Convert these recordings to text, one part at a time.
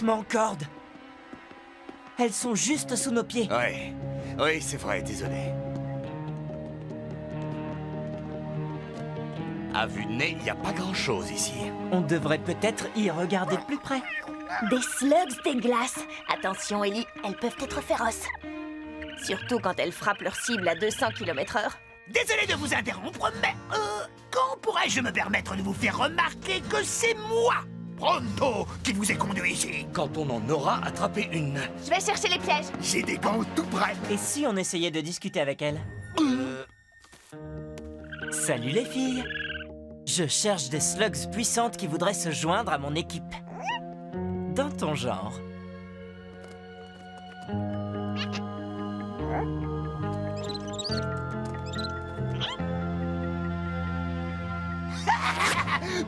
doucement, Cord. Elles sont juste sous nos pieds. Ouais. Oui, c'est vrai, désolé. À vue de nez, il n'y a pas grand-chose ici. On devrait peut-être y regarder de plus près. Des slugs des glaces. Attention, Ellie, elles peuvent être féroces. Surtout quand elles frappent leur cible à 200 km/h. Désolé de vous interrompre, mais quand pourrais-je me permettre de vous faire remarquer que c'est moi, Pronto, qui vous ai conduit ici? Quand on en aura attrapé une. Je vais chercher les pièges. J'ai des gants tout prêts. Et si on essayait de discuter avec elle? Salut les filles. Je cherche des slugs puissantes qui voudraient se joindre à mon équipe. Dans ton genre.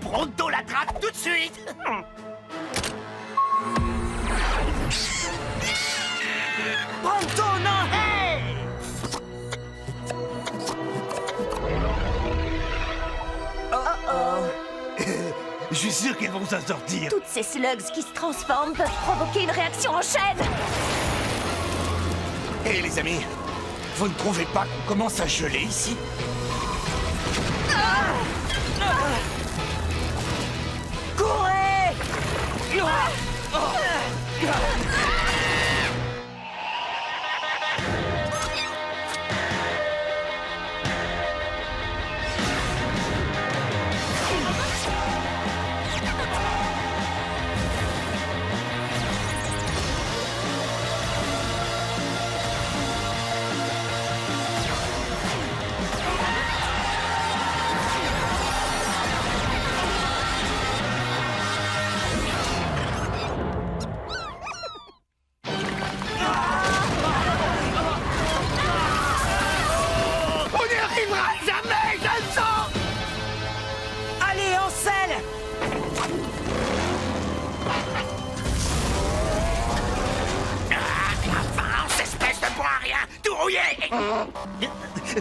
Pronto l'attrape tout de suite. Pronto, non! Hey! Je suis sûr qu'elles vont s'en sortir. Toutes ces slugs qui se transforment peuvent provoquer une réaction en chaîne. Hé les amis, vous ne trouvez pas qu'on commence à geler ici? Courez! On n'y arrivera jamais, je le sens. Allez, en selle! Avance, espèce de bois à rien, tout rouillé.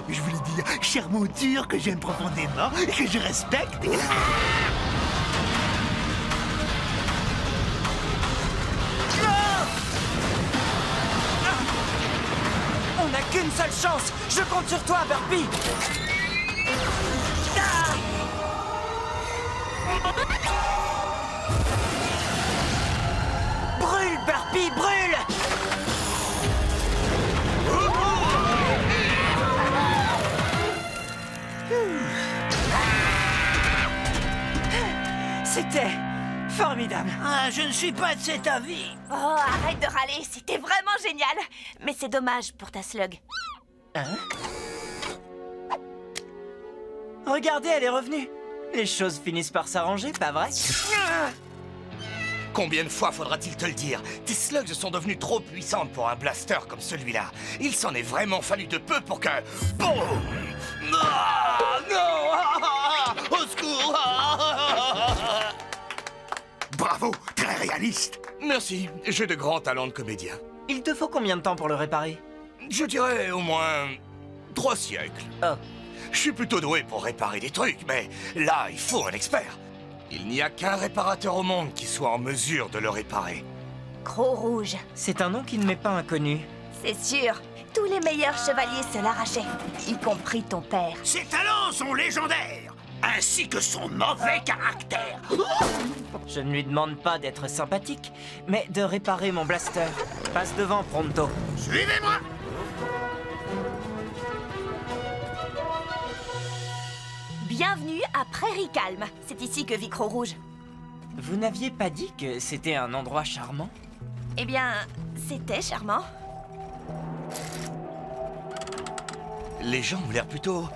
Je voulais dire, chère monture que j'aime profondément et que je respecte. On n'a qu'une seule chance! Je compte sur toi, Burpee! Brûle, Burpee, brûle! C'était formidable. Ah, je ne suis pas de cet avis. Oh, arrête de râler, c'était vraiment génial. Mais c'est dommage pour ta slug. Regardez, elle est revenue. Les choses finissent par s'arranger, pas vrai? Combien de fois faudra-t-il te le dire? Tes slugs sont devenues trop puissantes pour un blaster comme celui-là. Il s'en est vraiment fallu de peu pour que... Boum! Ah, non! Ah, au secours! Ah. Bravo, très réaliste. Merci, j'ai de grands talents de comédien. Il te faut combien de temps pour le réparer? Je dirais au moins 3 siècles. Oh. Je suis plutôt doué pour réparer des trucs, mais là, il faut un expert. Il n'y a qu'un réparateur au monde qui soit en mesure de le réparer. Croc rouge, C'est un nom qui ne m'est pas inconnu. c'est sûr. Tous les meilleurs chevaliers se l'arrachaient, y compris ton père. Ses talents sont légendaires, ainsi que son mauvais caractère. Je ne lui demande pas d'être sympathique, mais de réparer mon blaster. Passe devant, Pronto. Suivez-moi. Bienvenue à Prairie Calme. C'est ici que vit Croc rouge. Vous n'aviez pas dit que c'était un endroit charmant? Eh bien, c'était charmant. Les gens ont l'air plutôt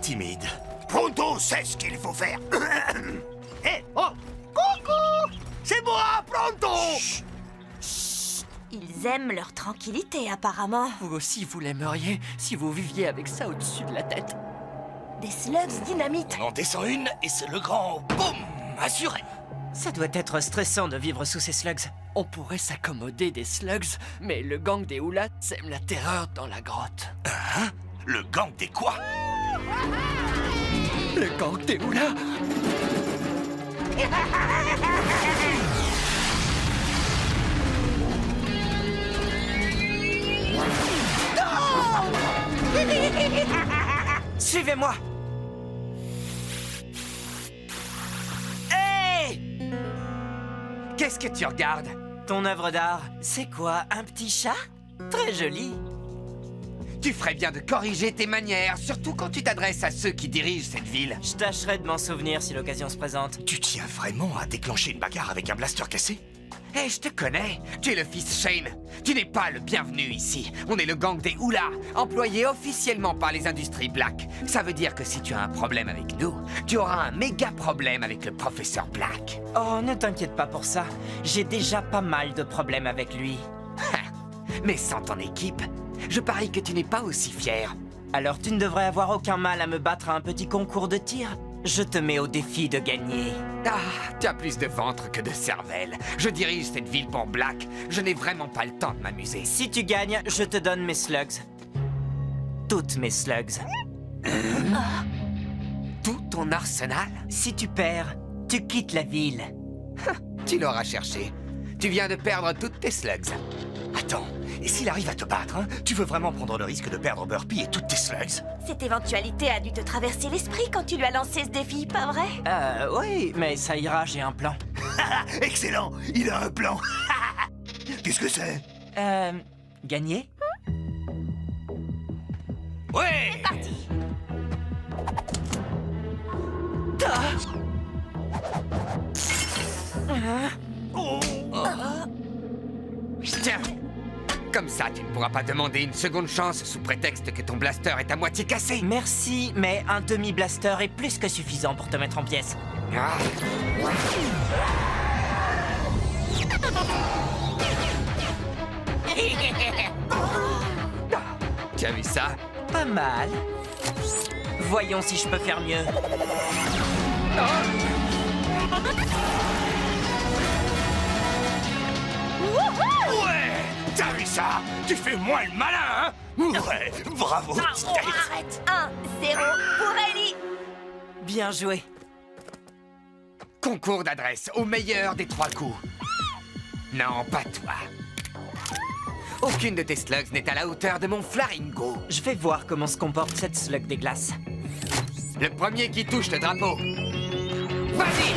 timides. Pronto sait ce qu'il faut faire. Hé, oh, coucou. C'est moi, Pronto. Ils aiment leur tranquillité, apparemment. Vous aussi, vous l'aimeriez si vous viviez avec ça au-dessus de la tête. Des slugs dynamite. On en descend une et c'est le grand boum assuré. Ça doit être stressant de vivre sous ces slugs. On pourrait s'accommoder des slugs, mais le gang des Houlats sème la terreur dans la grotte. Hein? Le gang des quoi? Le gang des Houlats? Suivez-moi. Hey! Qu'est-ce que tu regardes? Ton œuvre d'art, c'est quoi, un petit chat? Très joli. Tu ferais bien de corriger tes manières, surtout quand tu t'adresses à ceux qui dirigent cette ville. Je tâcherai de m'en souvenir si l'occasion se présente. Tu tiens vraiment à déclencher une bagarre avec un blaster cassé? Hé, je te connais. Tu es le fils Shane. Tu n'es pas le bienvenu ici. On est le gang des Houlas, employé officiellement par les industries Black. Ça veut dire que si tu as un problème avec nous, tu auras un méga problème avec le professeur Black. Oh, ne t'inquiète pas pour ça. J'ai déjà pas mal de problèmes avec lui. Mais sans ton équipe, je parie que tu n'es pas aussi fier. Alors tu ne devrais avoir aucun mal à me battre à un petit concours de tir. Je te mets au défi de gagner. Ah, tu as plus de ventre que de cervelle. Je dirige cette ville pour Black. Je n'ai vraiment pas le temps de m'amuser. Si tu gagnes, je te donne mes slugs. Toutes mes slugs. Tout ton arsenal? Si tu perds, tu quittes la ville. Tu l'auras cherché. Tu viens de perdre toutes tes slugs. Attends, et s'il arrive à te battre, hein, tu veux vraiment prendre le risque de perdre Burpee et toutes tes slugs? Cette éventualité a dû te traverser l'esprit quand tu lui as lancé ce défi, pas vrai? Oui, mais ça ira, j'ai un plan. Excellent, il a un plan. Qu'est-ce que c'est? Gagner? Ouais! Parti. Tiens. Comme ça, tu ne pourras pas demander une seconde chance sous prétexte que ton blaster est à moitié cassé. Merci, mais un demi-blaster est plus que suffisant pour te mettre en pièces. Ah. Tu as vu ça? Pas mal. Voyons si je peux faire mieux. Ouais! T'as vu ça? Tu fais moins le malin, hein? Ouais, bravo, petite tête. Arrête. 1-0 pour Ellie. Bien joué. Concours d'adresse au meilleur des 3 coups. Non, pas toi. Aucune de tes slugs n'est à la hauteur de mon Flaringo. Je vais voir comment se comporte cette slug des glaces. Le premier qui touche le drapeau. Vas-y!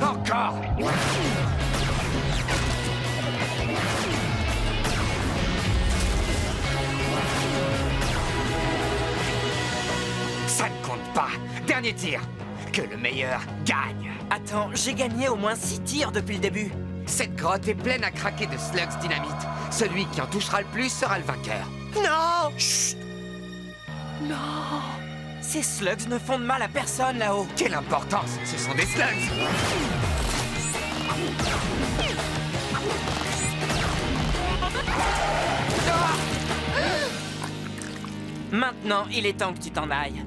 Encore! Ça ne compte pas. Dernier tir. Que le meilleur gagne. Attends, j'ai gagné au moins 6 tirs depuis le début. Cette grotte est pleine à craquer de slugs dynamite. Celui qui en touchera le plus sera le vainqueur. Non! Chut! Non! Ces slugs ne font de mal à personne là-haut. Quelle importance! Ce sont des slugs! Maintenant, il est temps que tu t'en ailles.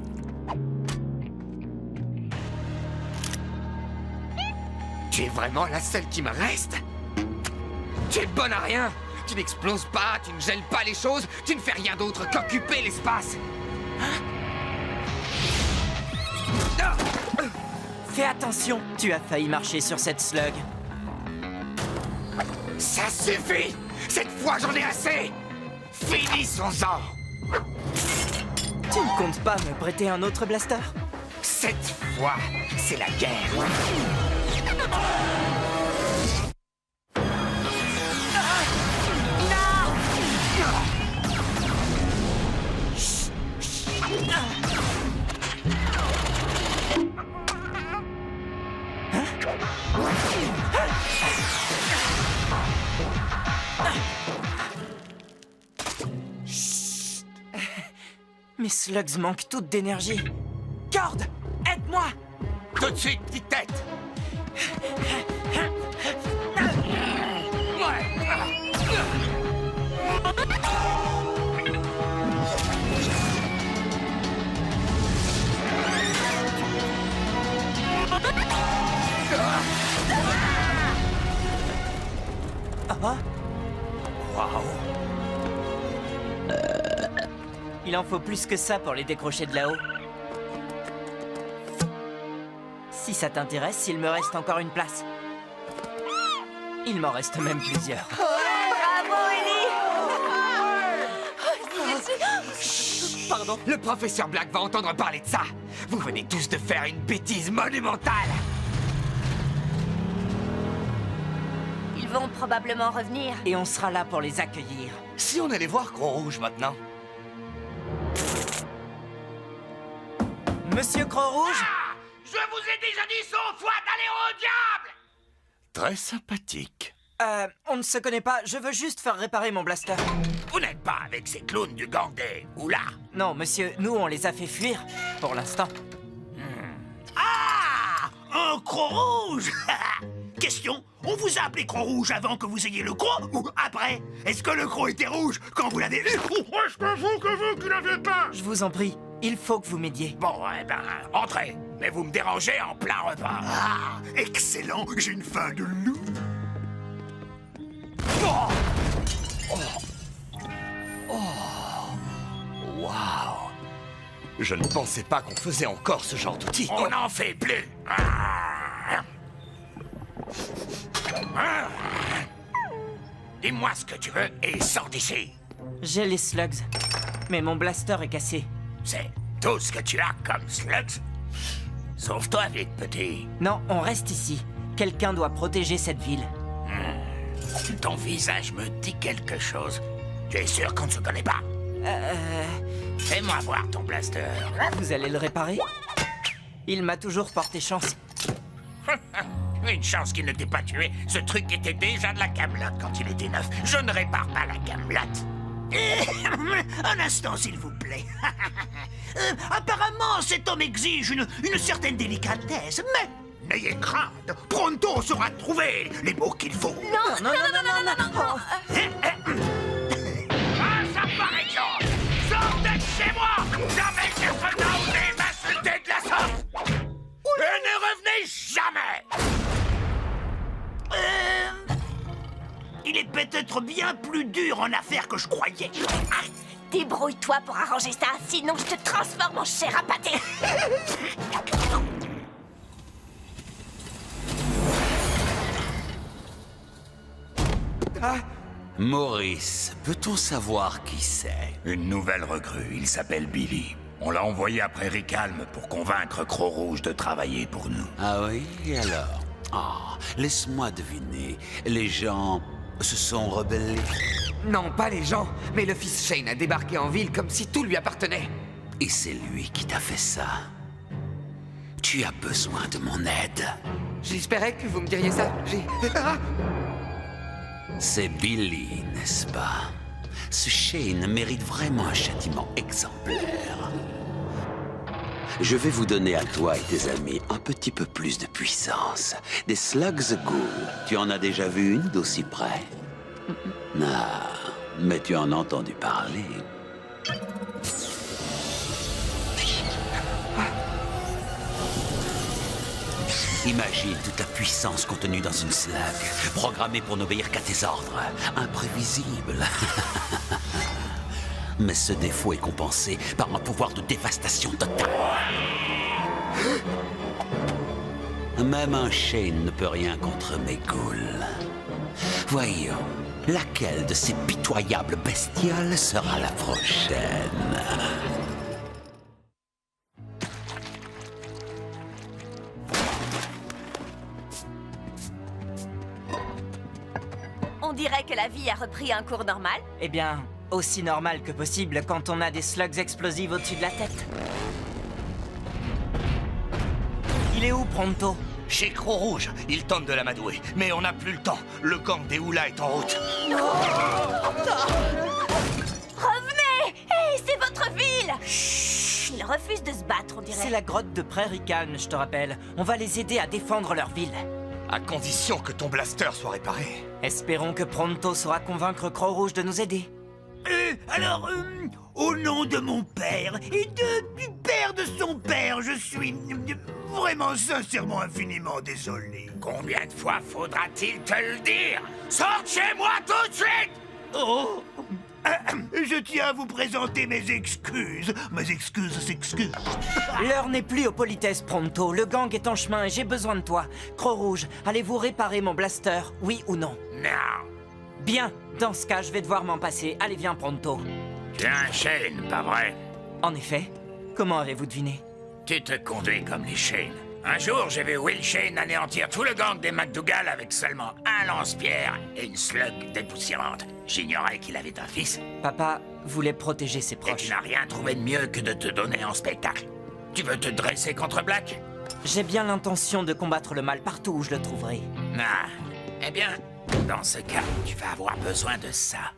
Tu es vraiment la seule qui me reste? Tu es bonne à rien! Tu n'exploses pas, tu ne gèles pas les choses, tu ne fais rien d'autre qu'occuper l'espace! Fais attention, tu as failli marcher sur cette slug. Ça suffit! Cette fois, j'en ai assez! Finissons-en! Tu ne comptes pas me prêter un autre blaster? Cette fois, c'est la guerre! Mes slugs manquent toutes d'énergie. Cord, aide-moi! Tout de suite, petite tête! Ah, Waouh! il en faut plus que ça pour les décrocher de là-haut. Si ça t'intéresse, il me reste encore une place. Il m'en reste même plusieurs. Bravo, Ellie! Pardon. Le professeur Black va entendre parler de ça. Vous venez tous de faire une bêtise monumentale. Ils vont probablement revenir. Et on sera là pour les accueillir. Si on allait voir Croc-Rouge maintenant. Monsieur Croc-Rouge? Je vous ai déjà dit 100 fois d'aller au diable! Très sympathique. On ne se connaît pas, je veux juste faire réparer mon blaster. Vous n'êtes pas avec ces clowns du gang des Oula. Non, monsieur, nous on les a fait fuir, pour l'instant. Ah! Un Croc-Rouge! Question, on vous a appelé Croc-Rouge avant que vous ayez le croc ou après? Est-ce que le croc était rouge quand vous l'avez eu? Ou est-ce que vous qui l'avez pas? Je vous en prie, il faut que vous m'aidiez. Bon, eh ben, entrez. Mais vous me dérangez en plein repas. Ah, excellent, j'ai une faim de loup. Waouh! Je ne pensais pas qu'on faisait encore ce genre d'outil. On n'en fait plus. Dis-moi ce que tu veux et sors d'ici. J'ai les slugs, mais mon blaster est cassé. C'est tout ce que tu as comme slugs. Sauve-toi vite, petit. Non, on reste ici. Quelqu'un doit protéger cette ville. Ton visage me dit quelque chose. Tu es sûr qu'on ne se connaît pas? Fais-moi voir ton blaster. Vous allez le réparer? Il m'a toujours porté chance. Une chance qu'il ne t'ait pas tué. Ce truc était déjà de la camelote quand il était neuf. Je ne répare pas la camelote. Un instant, s'il vous plaît. Apparemment, cet homme exige une certaine délicatesse, mais n'ayez crainte. Pronto saura trouver les mots qu'il faut. Non. Ah, ça par exemple. Sortez de chez moi. Jamais personne n'a osé m'insulter de la sorte. Et ne revenez jamais. Il est peut-être bien plus dur en affaires que je croyais. Débrouille-toi pour arranger ça, sinon je te transforme en chair à pâté. Maurice, peut-on savoir qui c'est? Une nouvelle recrue, il s'appelle Billy. On l'a envoyé après Ricalme pour convaincre Croc-Rouge de travailler pour nous. Ah oui, et alors? Ah, laisse-moi deviner. Les gens se sont rebellés? Non, pas les gens, mais le fils Shane a débarqué en ville comme si tout lui appartenait. Et c'est lui qui t'a fait ça? Tu as besoin de mon aide. J'espérais que vous me diriez ça. Ah! C'est Billy, n'est-ce pas? Ce Shane mérite vraiment un châtiment exemplaire. Je vais vous donner à toi et tes amis un petit peu plus de puissance. Des slugs ghouls. Tu en as déjà vu une d'aussi près? Ah, mais tu en as entendu parler. Imagine toute la puissance contenue dans une slug, programmée pour n'obéir qu'à tes ordres. Imprévisible. Mais ce défaut est compensé par un pouvoir de dévastation totale. Même un Shane ne peut rien contre mes ghouls. Voyons, laquelle de ces pitoyables bestioles sera la prochaine? On dirait que la vie a repris un cours normal. Eh bien, aussi normal que possible quand on a des slugs explosives au-dessus de la tête. Il est où, Pronto? Chez Croc-Rouge, il tente de l'amadouer, mais on n'a plus le temps. Le gang des Oula est en route. Revenez! Hé, c'est votre ville! Chut, ils refusent de se battre, on dirait. C'est la grotte de Prairie Calme, je te rappelle. On va les aider à défendre leur ville. À condition que ton blaster soit réparé. Espérons que Pronto saura convaincre Croc-Rouge de nous aider. Alors, au nom de mon père et du père de son père, je suis vraiment sincèrement infiniment désolé. Combien de fois faudra-t-il te le dire? Sors de chez moi tout de suite! Oh, Je tiens à vous présenter mes excuses. Mes excuses s'excusent. L'heure n'est plus aux politesses, Pronto. Le gang est en chemin et j'ai besoin de toi. Croc-Rouge, allez-vous réparer mon blaster, oui ou non? Non. Bien, dans ce cas, je vais devoir m'en passer. Allez, viens, Pronto. Tu as un Shane, pas vrai? En effet, comment avez-vous deviné? Tu te conduis comme les Shane. Un jour, j'ai vu Will Shane anéantir tout le gang des McDougal avec seulement un lance-pierre et une slug dépoussiérante. J'ignorais qu'il avait un fils. Papa voulait protéger ses Et proches. tu n'as rien trouvé de mieux que de te donner en spectacle. Tu veux te dresser contre Black? J'ai bien l'intention de combattre le mal partout où je le trouverai. Ah, eh bien, dans ce cas, tu vas avoir besoin de ça.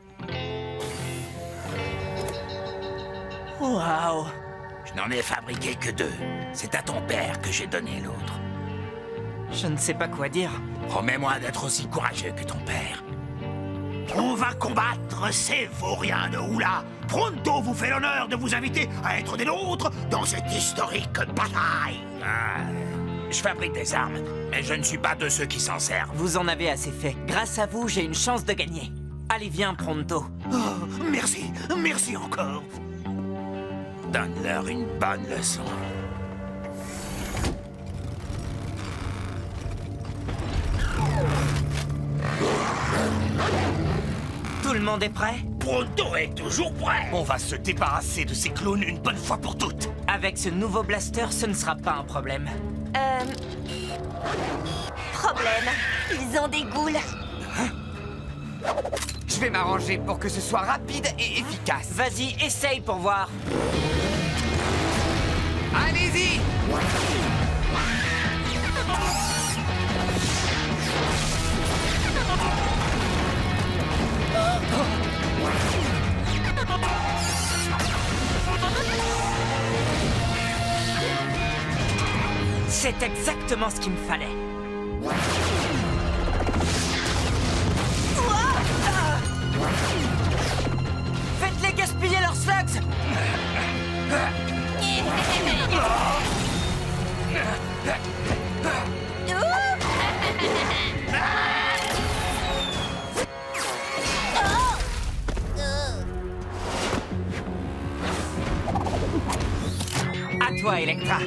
Waouh! Je n'en ai fabriqué que 2. C'est à ton père que j'ai donné l'autre. Je ne sais pas quoi dire. Promets-moi d'être aussi courageux que ton père. On va combattre ces vauriens de Oula. Pronto vous fait l'honneur de vous inviter à être des nôtres dans cette historique bataille. Ah, je fabrique des armes, mais je ne suis pas de ceux qui s'en servent. Vous en avez assez fait. Grâce à vous, j'ai une chance de gagner. Allez, viens, Pronto. Oh, merci, merci encore. Donne-leur une bonne leçon. Tout le monde est prêt? Pronto est toujours prêt. On va se débarrasser de ces clones une bonne fois pour toutes. Avec ce nouveau blaster, ce ne sera pas un problème. Problème. Ils ont des ghouls. Je vais m'arranger pour que ce soit rapide et efficace. Vas-y, essaye pour voir. Allez-y! C'est exactement ce qu'il me fallait. Faites-les gaspiller leurs slugs! À toi, Electra.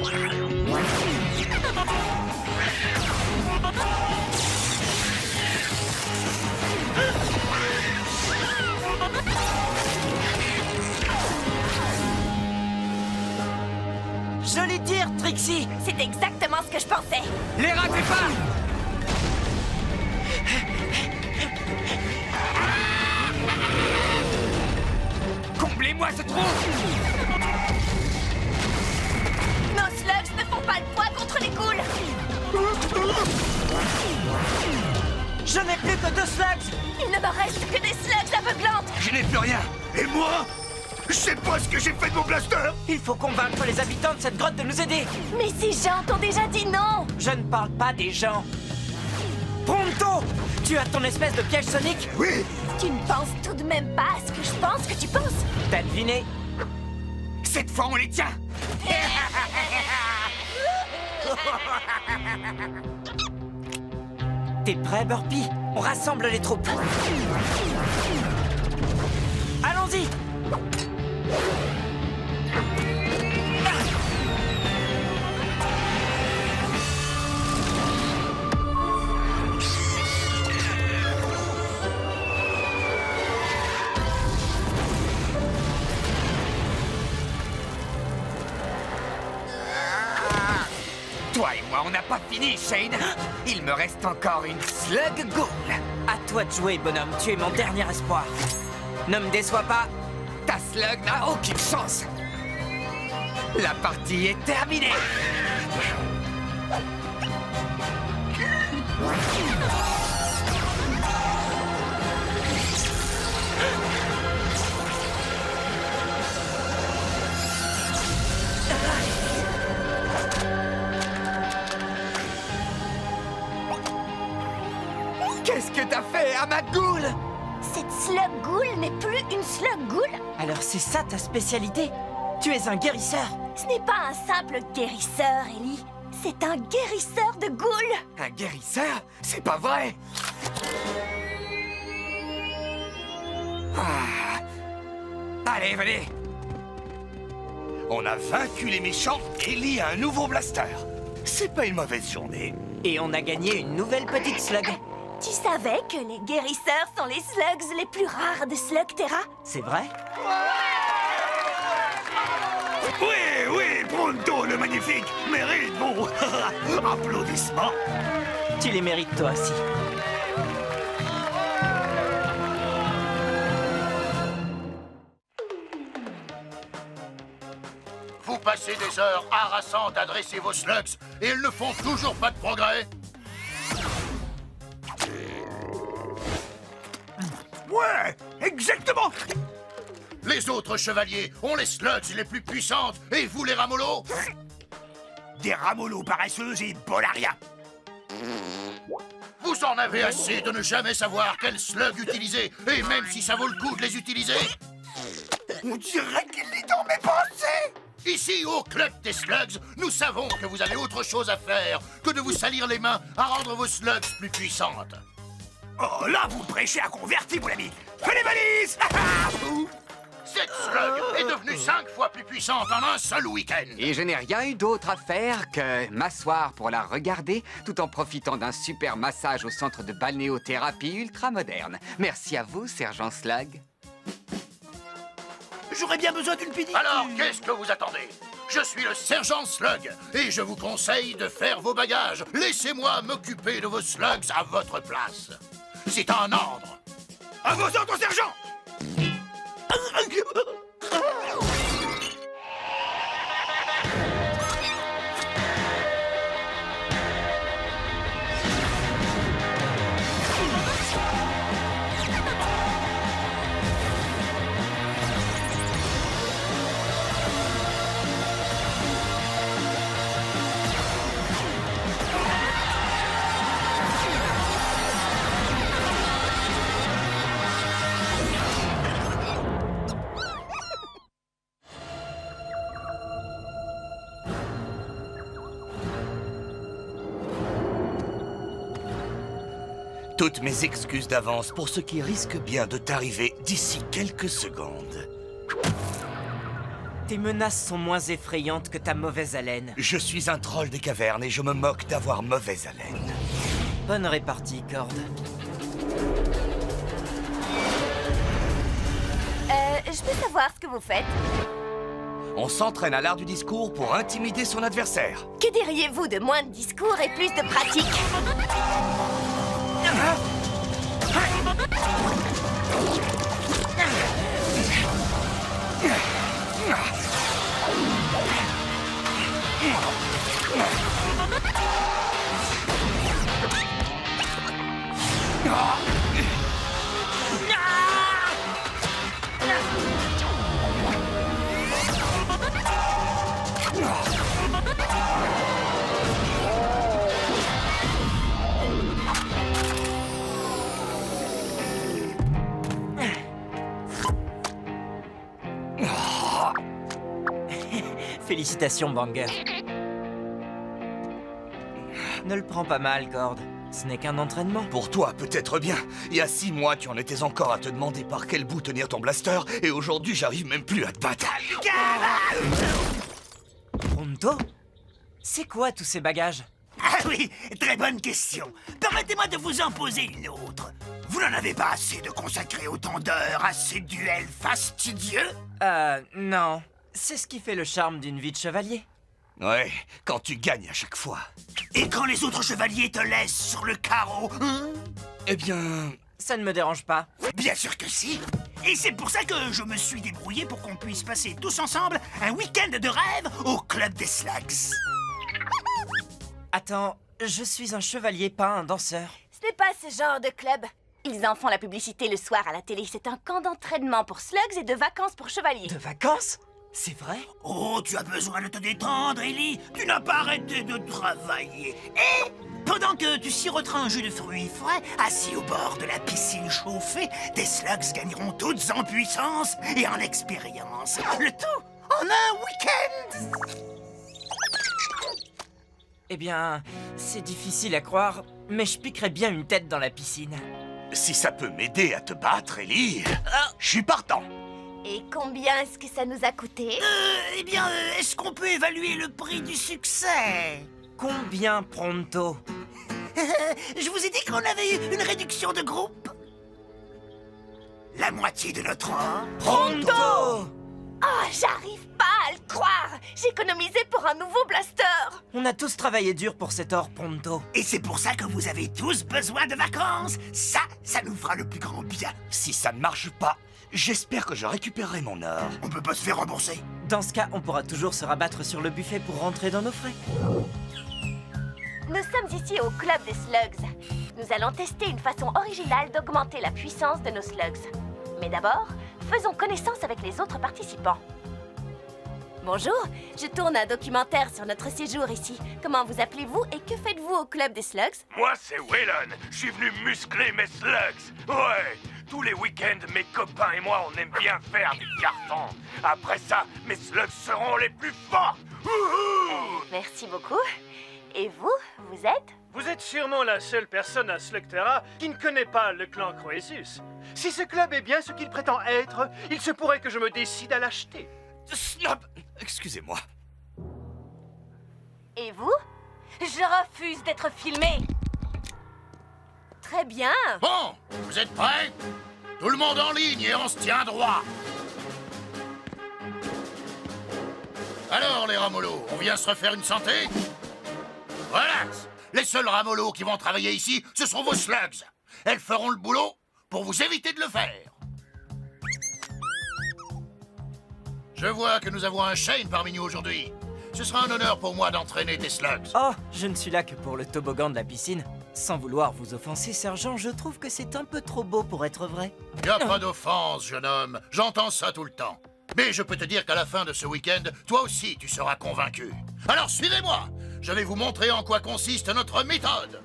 Joli tir, Trixie! C'est exactement ce que je pensais. Les ratez pas! Comblez-moi ce trou! Nos slugs ne font pas le poids contre les ghouls. Je n'ai plus que 2 slugs! Il ne me reste que des slugs aveuglantes. Je n'ai plus rien. Et moi? Je sais pas ce que j'ai fait de mon blaster. Il faut convaincre les habitants de cette grotte de nous aider! Mais ces gens t'ont déjà dit non. Je ne parle pas des gens! Pronto! Tu as ton espèce de piège sonique? Oui. Tu ne penses tout de même pas à ce que je pense que tu penses. T'as deviné? Cette fois, on les tient! T'es prêt, Burpee? On rassemble les troupes. Allons-y! Toi et moi, on n'a pas fini, Shane! Il me reste encore une slug ghoul! À toi de jouer, bonhomme. Tu es mon dernier espoir. Ne me déçois pas. Ta slug n'a aucune chance! La partie est terminée! Qu'est-ce que t'as fait à ma ghoul? Cette slug ghoul n'est plus une slug ghoul. Alors c'est ça ta spécialité? Tu es un guérisseur. Ce n'est pas un simple guérisseur, Ellie. C'est un guérisseur de ghouls. Un guérisseur? C'est pas vrai! Ah, Allez, venez. On a vaincu les méchants et Ellie a un nouveau blaster. C'est pas une mauvaise journée. Et on a gagné une nouvelle petite slug. Tu savais que les guérisseurs sont les slugs les plus rares de Slugterra? C'est vrai? Oui, Pronto le magnifique mérite vos applaudissements. Tu les mérites toi aussi. Vous passez des heures harassantes à dresser vos slugs et ils ne font toujours pas de progrès. Ouais, exactement. Les autres chevaliers ont les slugs les plus puissantes et vous les ramollos? Des ramollos paresseuses et bolaria. Vous en avez assez de ne jamais savoir quel slug utiliser, et même si ça vaut le coup de les utiliser. On dirait qu'il lit dans mes pensées. Ici, au Club des Slugs, nous savons que vous avez autre chose à faire que de vous salir les mains à rendre vos slugs plus puissantes. Oh, là, vous prêchez à convertir, mon ami. Fais les valises. Cette slug est devenue 5 fois plus puissante en un seul week-end. Et je n'ai rien eu d'autre à faire que m'asseoir pour la regarder tout en profitant d'un super massage au centre de balnéothérapie ultra moderne. Merci à vous, Sergent Slug. J'aurais bien besoin d'une pédicure. Alors, qu'est-ce que vous attendez? Je suis le sergent Slug et je vous conseille de faire vos bagages. Laissez-moi m'occuper de vos slugs à votre place. C'est un ordre. À vos ordres, sergent. Toutes mes excuses d'avance pour ce qui risque bien de t'arriver d'ici quelques secondes. Tes menaces sont moins effrayantes que ta mauvaise haleine. Je suis un troll des cavernes et je me moque d'avoir mauvaise haleine. Bonne répartie, Cord. Je peux savoir ce que vous faites? On s'entraîne à l'art du discours pour intimider son adversaire. Que diriez-vous de moins de discours et plus de pratique? Félicitations, Banger. Ne le prends pas mal, Cord. Ce n'est qu'un entraînement. Pour toi, peut-être bien. Il y a 6 mois, tu en étais encore à te demander par quel bout tenir ton blaster, et aujourd'hui, j'arrive même plus à te battre. Pronto? C'est quoi tous ces bagages? Ah oui, très bonne question. Permettez-moi de vous en poser une autre. Vous n'en avez pas assez de consacrer autant d'heures à ces duels fastidieux? Non. C'est ce qui fait le charme d'une vie de chevalier. Ouais, quand tu gagnes à chaque fois. Et quand les autres chevaliers te laissent sur le carreau, hein? Eh bien... Ça ne me dérange pas. Bien sûr que si. Et c'est pour ça que je me suis débrouillé pour qu'on puisse passer tous ensemble un week-end de rêve au Club des Slugs. Attends, je suis un chevalier, pas un danseur. Ce n'est pas ce genre de club. Ils en font la publicité le soir à la télé. C'est un camp d'entraînement pour slugs et de vacances pour chevaliers. De vacances? C'est vrai? Oh, tu as besoin de te détendre, Ellie. Tu n'as pas arrêté de travailler. Et pendant que tu siroteras un jus de fruits frais, assis au bord de la piscine chauffée, tes slugs gagneront toutes en puissance et en expérience. Le tout en un week-end. Eh bien, c'est difficile à croire, mais je piquerais bien une tête dans la piscine. Si ça peut m'aider à te battre, Ellie, je suis partant. Et combien est-ce que ça nous a coûté? Eh bien, est-ce qu'on peut évaluer le prix du succès? Combien, Pronto? Je vous ai dit qu'on avait eu une réduction de groupe. La moitié de notre or. Pronto! Oh, j'arrive pas à le croire! J'économisais pour un nouveau blaster! On a tous travaillé dur pour cet or, Pronto. Et c'est pour ça que vous avez tous besoin de vacances. Ça nous fera le plus grand bien. Si ça ne marche pas, j'espère que je récupérerai mon or. On peut pas se faire rembourser. Dans ce cas, on pourra toujours se rabattre sur le buffet pour rentrer dans nos frais. Nous sommes ici au Club des Slugs. Nous allons tester une façon originale d'augmenter la puissance de nos slugs. Mais d'abord, faisons connaissance avec les autres participants. Bonjour, je tourne un documentaire sur notre séjour ici. Comment vous appelez-vous et que faites-vous au Club des Slugs? Moi, c'est Waylon. Je suis venu muscler mes slugs. Ouais, tous les week-ends, mes copains et moi, on aime bien faire des cartons. Après ça, mes slugs seront les plus forts. Wouhou! Merci beaucoup. Et vous, vous êtes? Vous êtes sûrement la seule personne à Slugterra qui ne connaît pas le clan Croesus. Si ce club est bien ce qu'il prétend être, il se pourrait que je me décide à l'acheter. Snap! Excusez-moi. Et vous? Je refuse d'être filmé. Très bien. Bon, vous êtes prêts? Tout le monde en ligne et on se tient droit. Alors, les ramollos, on vient se refaire une santé? Relax. Les seuls ramollos qui vont travailler ici, ce sont vos slugs. Elles feront le boulot pour vous éviter de le faire. Je vois que nous avons un Shane parmi nous aujourd'hui. Ce sera un honneur pour moi d'entraîner tes slugs. Oh, je ne suis là que pour le toboggan de la piscine. Sans vouloir vous offenser, sergent, je trouve que c'est un peu trop beau pour être vrai. Y a pas d'offense, jeune homme. J'entends ça tout le temps. Mais je peux te dire qu'à la fin de ce week-end, toi aussi, tu seras convaincu. Alors suivez-moi. Je vais vous montrer en quoi consiste notre méthode.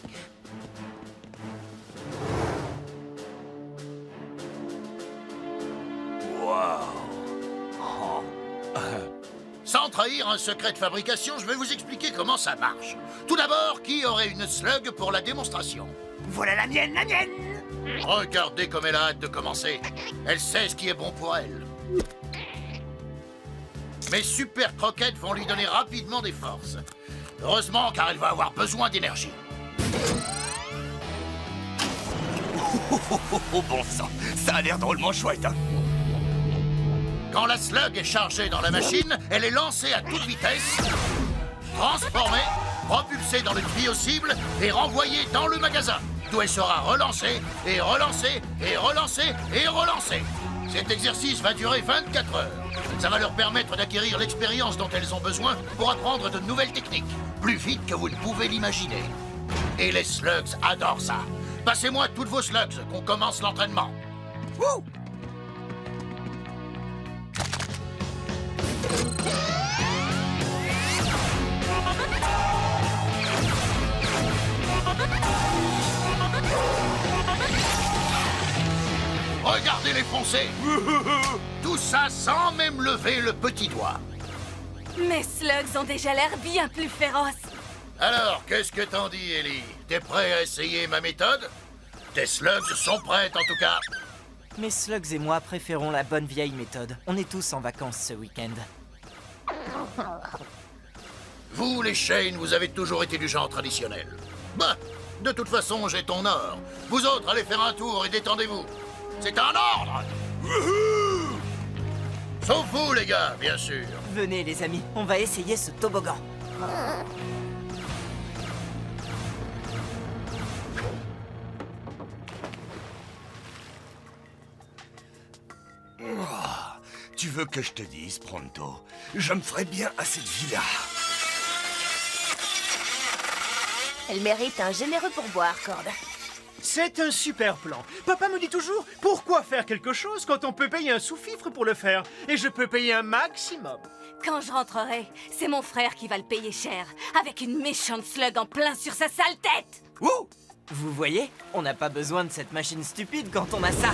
Sans trahir un secret de fabrication, je vais vous expliquer comment ça marche. Tout d'abord, qui aurait une slug pour la démonstration? Voilà la mienne, la mienne. Regardez comme elle a hâte de commencer. Elle sait ce qui est bon pour elle. Mes super croquettes vont lui donner rapidement des forces. Heureusement, car elle va avoir besoin d'énergie. Oh bon sang, ça a l'air drôlement chouette, hein? Quand la slug est chargée dans la machine, elle est lancée à toute vitesse, transformée, propulsée dans le tuyau cible et renvoyée dans le magasin, d'où elle sera relancée, et relancée, et relancée, et relancée. Cet exercice va durer 24 heures. Ça va leur permettre d'acquérir l'expérience dont elles ont besoin pour apprendre de nouvelles techniques, plus vite que vous ne pouvez l'imaginer. Et les slugs adorent ça. Passez-moi toutes vos slugs, qu'on commence l'entraînement. Wouh! Regardez-les foncer. Tout ça sans même lever le petit doigt. Mes slugs ont déjà l'air bien plus féroces. Alors, qu'est-ce que t'en dis, Ellie? T'es prêt à essayer ma méthode? Tes slugs sont prêtes, en tout cas. Mes slugs et moi préférons la bonne vieille méthode. On est tous en vacances ce week-end. Vous, les Shane, vous avez toujours été du genre traditionnel. Bah, de toute façon, j'ai ton or. Vous autres, allez faire un tour et détendez-vous. C'est un ordre! Wouhou! Sauf vous, les gars, bien sûr. Venez les amis, on va essayer ce toboggan. Tu veux que je te dise, Pronto? Je me ferais bien à cette vie-là. Elle mérite un généreux pourboire, Cord. C'est un super plan. Papa me dit toujours, pourquoi faire quelque chose quand on peut payer un sous-fifre pour le faire? Et je peux payer un maximum. Quand je rentrerai, c'est mon frère qui va le payer cher, avec une méchante slug en plein sur sa sale tête. Ouh! Vous voyez, on n'a pas besoin de cette machine stupide quand on a ça.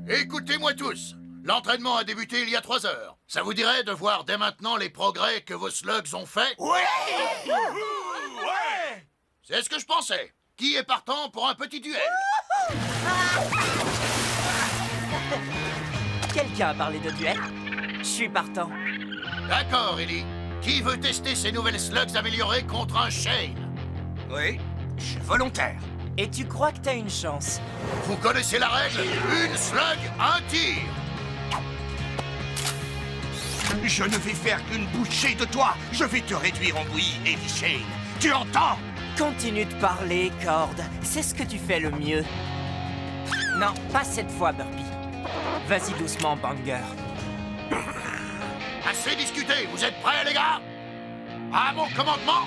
Écoutez-moi tous. L'entraînement a débuté il y a 3 heures. Ça vous dirait de voir dès maintenant les progrès que vos slugs ont faits? Ouais! C'est ce que je pensais. Qui est partant pour un petit duel? Quelqu'un a parlé de duel? Je suis partant. D'accord, Ellie. Qui veut tester ces nouvelles slugs améliorées contre un Shane? Oui, je suis volontaire. Et tu crois que t'as une chance? Vous connaissez la règle? Une slug, un tir. Je ne vais faire qu'une bouchée de toi. Je vais te réduire en bouillie, Eddie Shane. Tu entends? Continue de parler, Cord. C'est ce que tu fais le mieux. Non, pas cette fois, Burpee. Vas-y doucement, Banger. Assez discuté, vous êtes prêts, les gars? À mon commandement.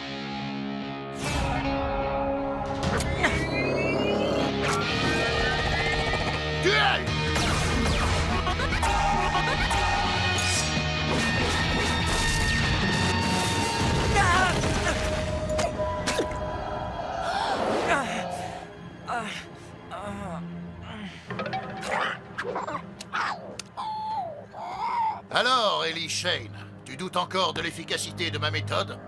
Duel! Alors, Ellie Shane, tu doutes encore de l'efficacité de ma méthode?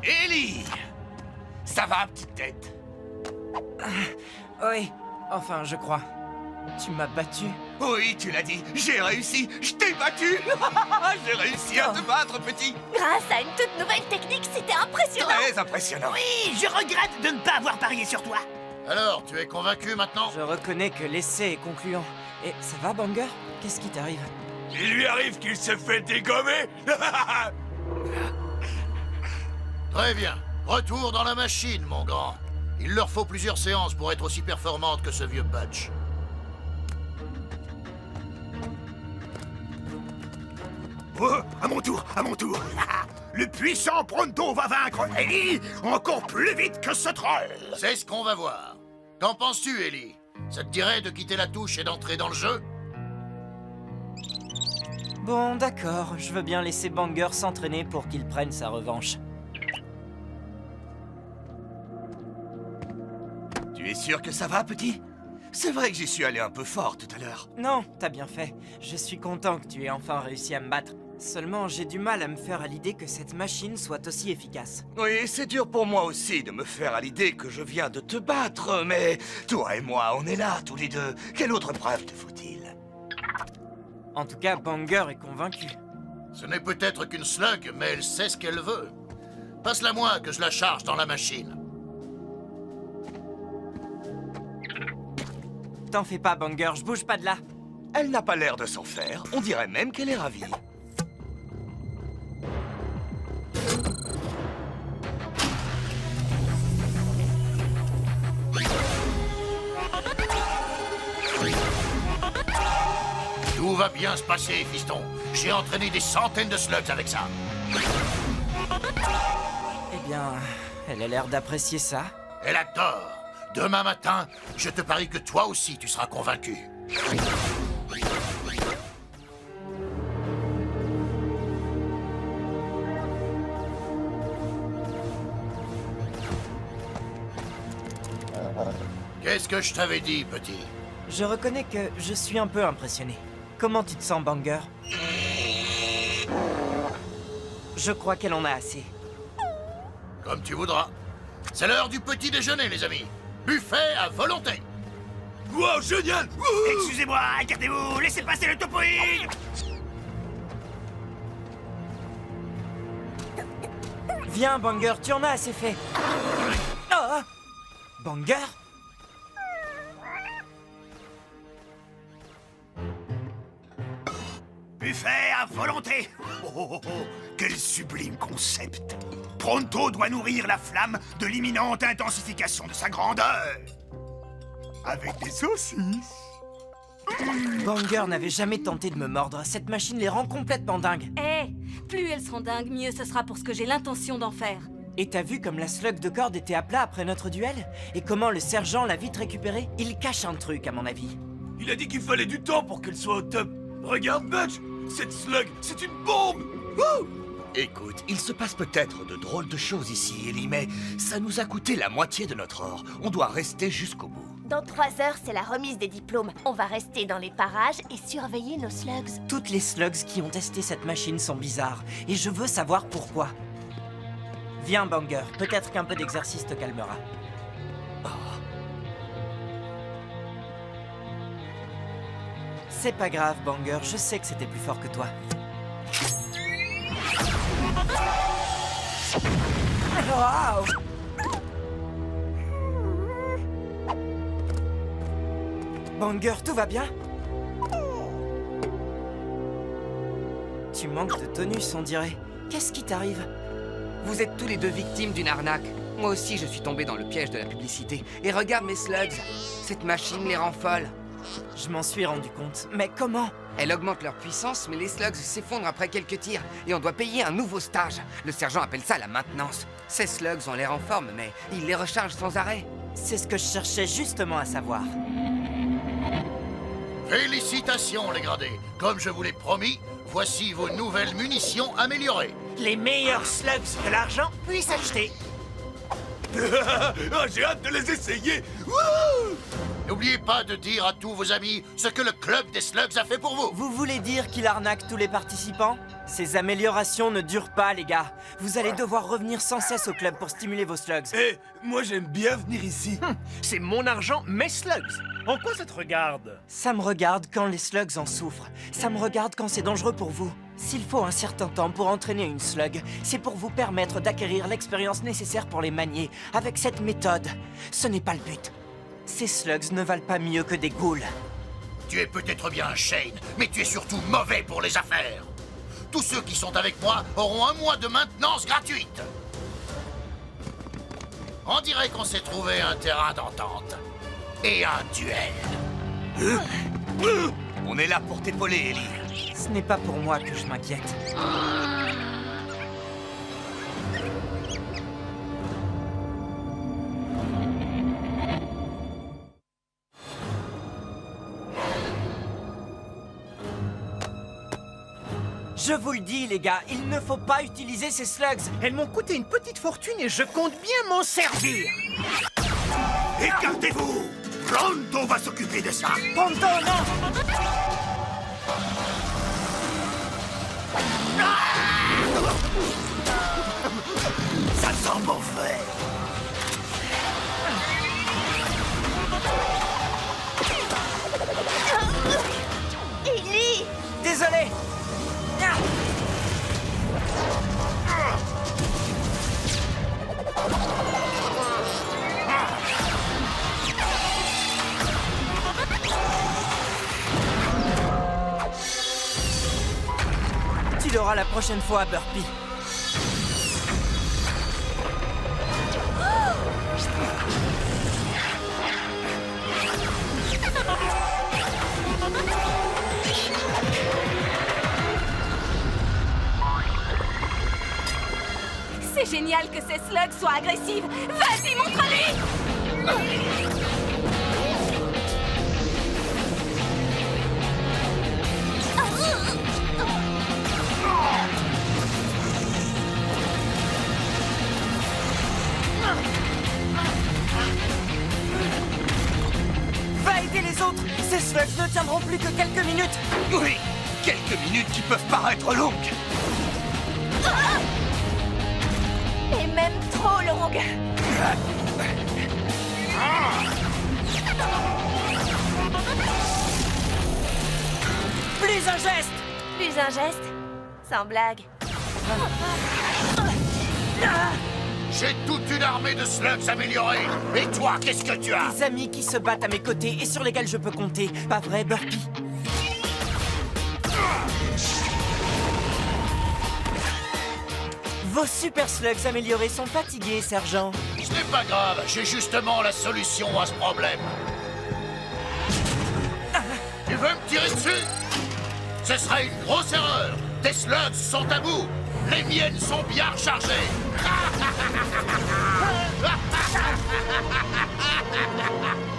Ellie! Ça va, petite tête? Oui, enfin, je crois. Tu m'as battu. Oui, tu l'as dit, j'ai réussi, je t'ai battu. J'ai réussi à te battre, petit. Grâce à une toute nouvelle technique, c'était impressionnant. Très impressionnant. Oui, je regrette de ne pas avoir parié sur toi. Alors, tu es convaincu maintenant? Je reconnais que l'essai est concluant. Et ça va, Banger? Qu'est-ce qui t'arrive? Il lui arrive qu'il se fait dégommer. Très bien. Retour dans la machine, mon grand. Il leur faut plusieurs séances pour être aussi performantes que ce vieux Butch. Oh, à mon tour, à mon tour. Le puissant Pronto va vaincre Ellie encore plus vite que ce troll. C'est ce qu'on va voir. Qu'en penses-tu, Ellie? Ça te dirait de quitter la touche et d'entrer dans le jeu? Bon, d'accord. Je veux bien laisser Banger s'entraîner pour qu'il prenne sa revanche. Tu es sûr que ça va, petit? C'est vrai que j'y suis allé un peu fort tout à l'heure. Non, t'as bien fait. Je suis content que tu aies enfin réussi à me battre. Seulement, j'ai du mal à me faire à l'idée que cette machine soit aussi efficace. Oui, c'est dur pour moi aussi de me faire à l'idée que je viens de te battre, mais toi et moi, on est là, tous les deux. Quelle autre preuve te faut-il? En tout cas, Banger est convaincu. Ce n'est peut-être qu'une slug, mais elle sait ce qu'elle veut. Passe-la moi que je la charge dans la machine. T'en fais pas, Banger, je bouge pas de là. Elle n'a pas l'air de s'en faire. On dirait même qu'elle est ravie. Tout va bien se passer, fiston. J'ai entraîné des centaines de slugs avec ça. Eh bien, elle a l'air d'apprécier ça. Elle adore. Demain matin, je te parie que toi aussi tu seras convaincu. Qu'est-ce que je t'avais dit, petit? Je reconnais que je suis un peu impressionné. Comment tu te sens, Banger? Je crois qu'elle en a assez. Comme tu voudras. C'est l'heure du petit déjeuner, les amis. Buffet à volonté. Wow, génial. Excusez-moi, gardez-vous, laissez passer le topoïde. Viens, Banger, tu en as assez fait. Oh! Banger? Buffet à volonté. Quel sublime concept. Pronto doit nourrir la flamme de l'imminente intensification de sa grandeur. Avec des saucisses. Banger n'avait jamais tenté de me mordre. Cette machine les rend complètement dingues. Eh, plus elles seront dingues, mieux ce sera pour ce que j'ai l'intention d'en faire. Et t'as vu comme la slug de Cord était à plat après notre duel? Et comment le sergent l'a vite récupérée? Il cache un truc, à mon avis. Il a dit qu'il fallait du temps pour qu'elle soit au top. Regarde, Butch, cette slug, c'est une bombe. Wouh! Écoute, il se passe peut-être de drôles de choses ici, Ellie, mais ça nous a coûté la moitié de notre or. On doit rester jusqu'au bout. Dans 3 heures, c'est la remise des diplômes. On va rester dans les parages et surveiller nos slugs. Toutes les slugs qui ont testé cette machine sont bizarres. Et je veux savoir pourquoi. Viens, Banger. Peut-être qu'un peu d'exercice te calmera. Oh. C'est pas grave, Banger, je sais que c'était plus fort que toi. Waouh! Banger, tout va bien? Tu manques de tonus, on dirait. Qu'est-ce qui t'arrive? Vous êtes tous les deux victimes d'une arnaque. Moi aussi, je suis tombé dans le piège de la publicité. Et regarde mes slugs. Cette machine les rend folles. Je m'en suis rendu compte. Mais comment? Elle augmente leur puissance, mais les slugs s'effondrent après quelques tirs. Et on doit payer un nouveau stage. Le sergent appelle ça la maintenance. Ces slugs ont l'air en forme, mais il les recharge sans arrêt. C'est ce que je cherchais justement à savoir. Félicitations, les gradés. Comme je vous l'ai promis, voici vos nouvelles munitions améliorées. Les meilleurs slugs que l'argent puisse acheter. J'ai hâte de les essayer. N'oubliez pas de dire à tous vos amis ce que le club des slugs a fait pour vous. Vous voulez dire qu'il arnaque tous les participants? Ces améliorations ne durent pas, les gars. Vous allez devoir revenir sans cesse au club pour stimuler vos slugs. Eh, moi j'aime bien venir ici. C'est mon argent, mes slugs. En quoi ça te regarde? Ça me regarde quand les slugs en souffrent. Ça me regarde quand c'est dangereux pour vous. S'il faut un certain temps pour entraîner une slug, c'est pour vous permettre d'acquérir l'expérience nécessaire pour les manier. Avec cette méthode, ce n'est pas le but. Ces slugs ne valent pas mieux que des ghouls. Tu es peut-être bien Shane, mais tu es surtout mauvais pour les affaires. Tous ceux qui sont avec moi auront 1 mois de maintenance gratuite. On dirait qu'on s'est trouvé un terrain d'entente. Et un duel. On est là pour t'épauler, Ellie. Ce n'est pas pour moi que je m'inquiète. Je vous le dis, les gars, il ne faut pas utiliser ces slugs. Elles m'ont coûté une petite fortune et je compte bien m'en servir. Écartez-vous! Pronto va s'occuper de ça. Pronto, non! Ça sent mauvais. Ellie! Désolé! Tu l'auras la prochaine fois, Burpee. C'est génial que ces slugs soient agressives. Vas-y, montre-lui! Va aider les autres! Ces slugs ne tiendront plus que quelques minutes! Oui, quelques minutes qui peuvent paraître longues. Et même trop longue. Plus un geste! Plus un geste? Sans blague. J'ai toute une armée de slugs améliorés. Et toi, qu'est-ce que tu as? Des amis qui se battent à mes côtés et sur lesquels je peux compter. Pas vrai, Burpee? Vos super slugs améliorés sont fatigués, sergent. Ce n'est pas grave, j'ai justement la solution à ce problème. Tu veux me tirer dessus? Ce serait une grosse erreur. Tes slugs sont à bout. Les miennes sont bien rechargées.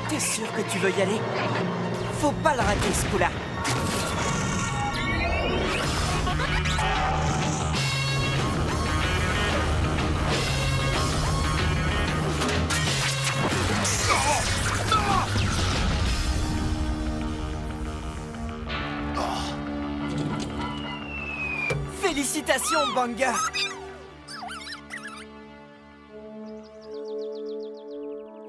T'es sûr que tu veux y aller? Faut pas le rater, ce coup-là. Félicitations, Banger!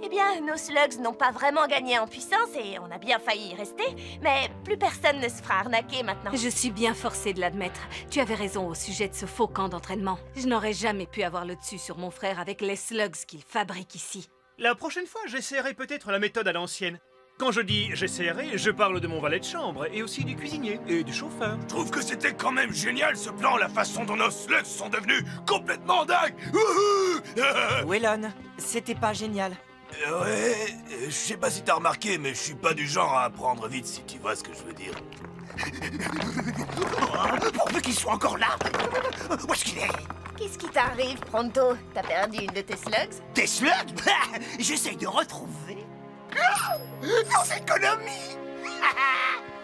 Eh bien, nos slugs n'ont pas vraiment gagné en puissance et on a bien failli y rester, mais plus personne ne se fera arnaquer maintenant. Je suis bien forcée de l'admettre. Tu avais raison au sujet de ce faux camp d'entraînement. Je n'aurais jamais pu avoir le dessus sur mon frère avec les slugs qu'il fabrique ici. La prochaine fois, j'essaierai peut-être la méthode à l'ancienne. Quand je dis j'essaierai, je parle de mon valet de chambre et aussi du cuisinier et du chauffeur. Je trouve que c'était quand même génial ce plan, la façon dont nos slugs sont devenus complètement dingues. Wouhou. Wellon, c'était pas génial. Ouais, je sais pas si t'as remarqué, mais je suis pas du genre à apprendre vite, si tu vois ce que je veux dire. Pourvu qu'il soit encore là. Où est-ce qu'il est? Qu'est-ce qui t'arrive, Pronto? T'as perdu une de tes slugs? Des slugs? J'essaye de retrouver nos économies.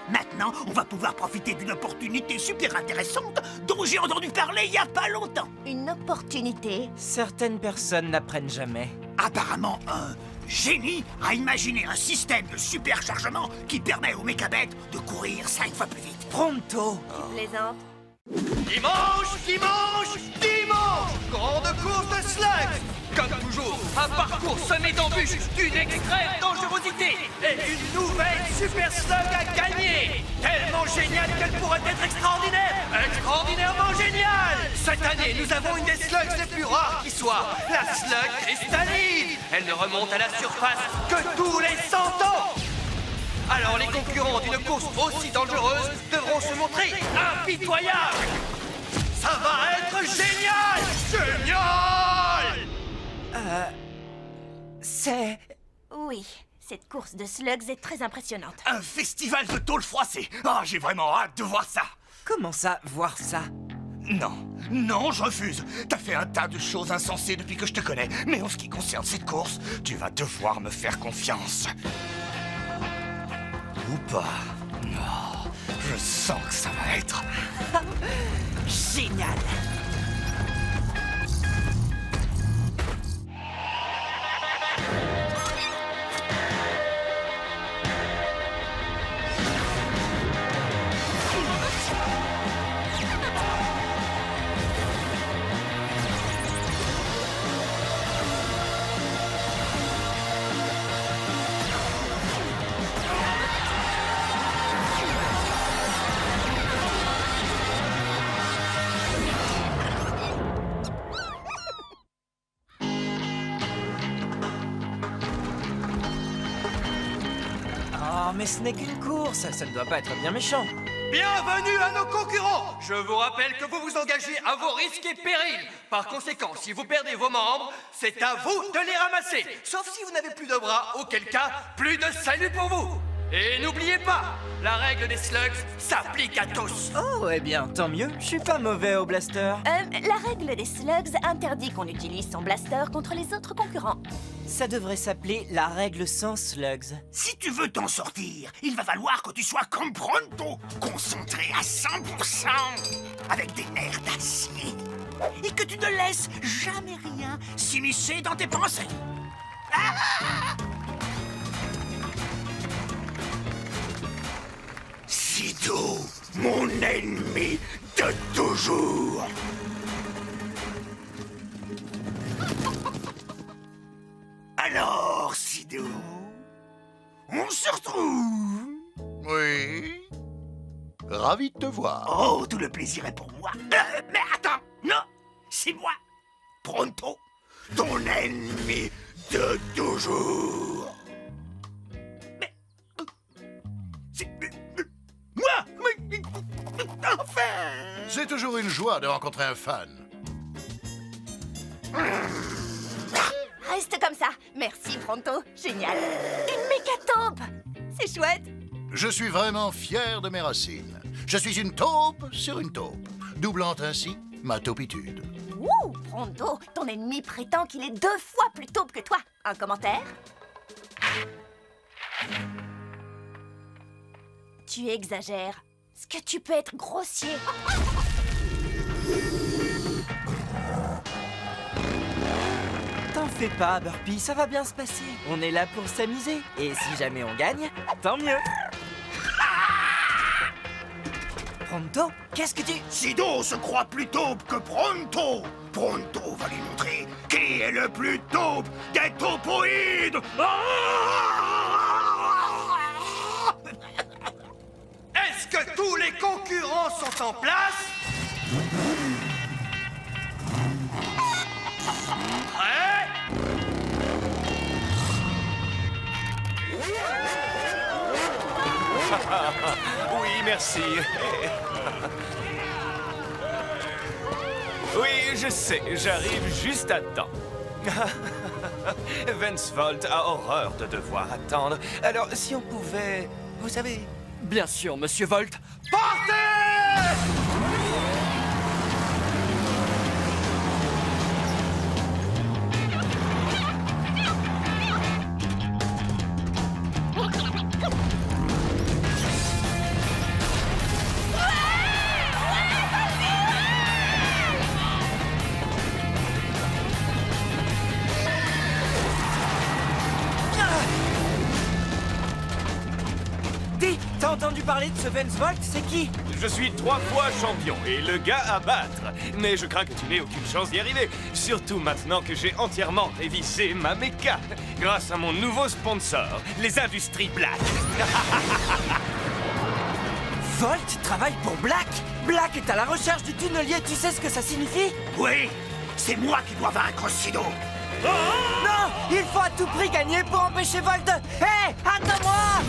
Maintenant, on va pouvoir profiter d'une opportunité super intéressante dont j'ai entendu parler il y a pas longtemps. Une opportunité? Certaines personnes n'apprennent jamais. Apparemment, un génie a imaginé un système de superchargement qui permet aux mécabêtes de courir 5 fois plus vite. Pronto! Tu plaisantes? Dimanche, grande course de slugs. Comme toujours, un parcours semé d'embûches, d'une extrême dangerosité et une nouvelle super slug à gagner. Tellement géniale qu'elle pourrait être extraordinaire, extraordinairement géniale. Cette année, nous avons une des slugs les plus rares qui soit, la slug cristalline. Elle ne remonte à la surface que tous les 100 ans. Alors les concurrents d'une course aussi dangereuse devront se montrer impitoyables. Ça va être génial! Génial! C'est... Oui, cette course de slugs est très impressionnante. Un festival de tôle froissée. Ah, j'ai vraiment hâte de voir ça. Comment ça, voir ça? Non, je refuse. T'as fait un tas de choses insensées depuis que je te connais. Mais en ce qui concerne cette course, tu vas devoir me faire confiance. Ou pas. Non, je sens que ça va être... Génial! Oh, mais ce n'est qu'une course, ça ne doit pas être bien méchant. Bienvenue à nos concurrents! Je vous rappelle que vous vous engagez à vos risques et périls. Par conséquent, si vous perdez vos membres, c'est à vous de les ramasser. Sauf si vous n'avez plus de bras, auquel cas, plus de salut pour vous. Et n'oubliez pas, la règle des slugs s'applique à tous. Oh, eh bien, tant mieux, je suis pas mauvais au blaster. La règle des slugs interdit qu'on utilise son blaster contre les autres concurrents. Ça devrait s'appeler la règle sans slugs. Si tu veux t'en sortir, il va falloir que tu sois comme Pronto, concentré à 100%, avec des nerfs d'acier, et que tu ne laisses jamais rien s'immiscer dans tes pensées. Sido, mon ennemi de toujours. Alors, Sido, on se retrouve. Oui. Ravi de te voir. Oh, tout le plaisir est pour moi. Mais attends, non, c'est moi, Pronto, ton ennemi de toujours. Mais, c'est moi, mais, enfin. C'est toujours une joie de rencontrer un fan. Reste comme ça. Merci, Pronto. Génial. Une mécataupe. C'est chouette. Je suis vraiment fier de mes racines. Je suis une taupe sur une taupe, doublant ainsi ma taupitude. Ouh, Pronto, ton ennemi prétend qu'il est 2 fois plus taupe que toi. Un commentaire? Tu exagères. Est-ce que tu peux être grossier? T'en fais pas, Burpee, ça va bien se passer. On est là pour s'amuser. Et si jamais on gagne, tant mieux. Pronto? Qu'est-ce que tu... Sido se croit plus taupe que Pronto. Pronto va lui montrer qui est le plus taupe des taupoïdes. Est-ce que tous les concurrents sont en place? Prêts? Oui, merci. Oui, je sais, j'arrive juste à temps. Vance Volt a horreur de devoir attendre. Alors, si on pouvait... Vous savez... Bien sûr, Monsieur Volt. Dis, t'as entendu parler de ce Vance Volt? C'est qui? Je suis 3 fois champion et le gars à battre. Mais je crains que tu n'aies aucune chance d'y arriver. Surtout maintenant que j'ai entièrement révisé ma méca. Grâce à mon nouveau sponsor, les Industries Black. Volt travaille pour Black? Black est à la recherche du tunnelier, tu sais ce que ça signifie? Oui, c'est moi qui dois vaincre Sido. Non! Il faut à tout prix gagner pour empêcher Volt de... Hé! Attends-moi!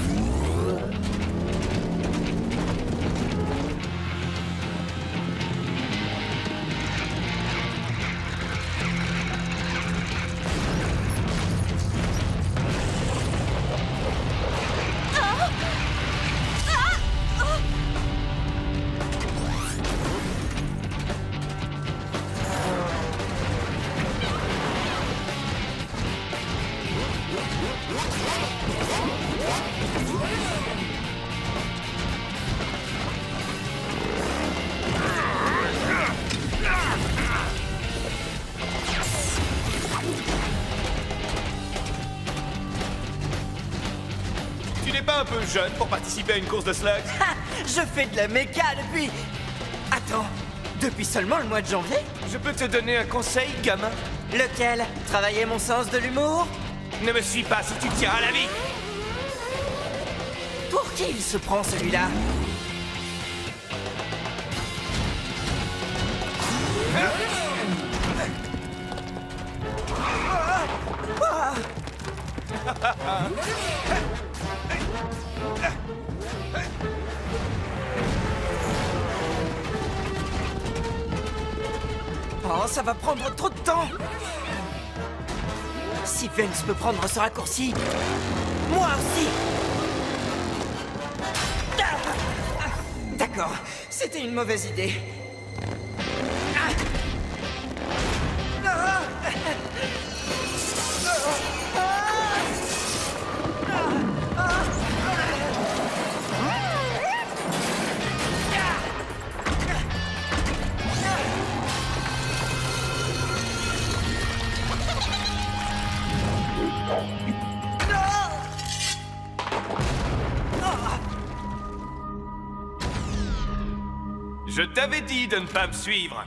Tu n'es pas un peu jeune pour participer à une course de slugs? Ha! Je fais de la méca depuis... Attends, depuis seulement le mois de janvier? Je peux te donner un conseil, gamin? Lequel? Travailler mon sens de l'humour? Ne me suis pas si tu tiens à la vie! Pour qui il se prend celui-là? Oh, ça va prendre trop de temps! Si Vance peut prendre ce raccourci, moi aussi! D'accord, c'était une mauvaise idée. Je t'avais dit de ne pas me suivre.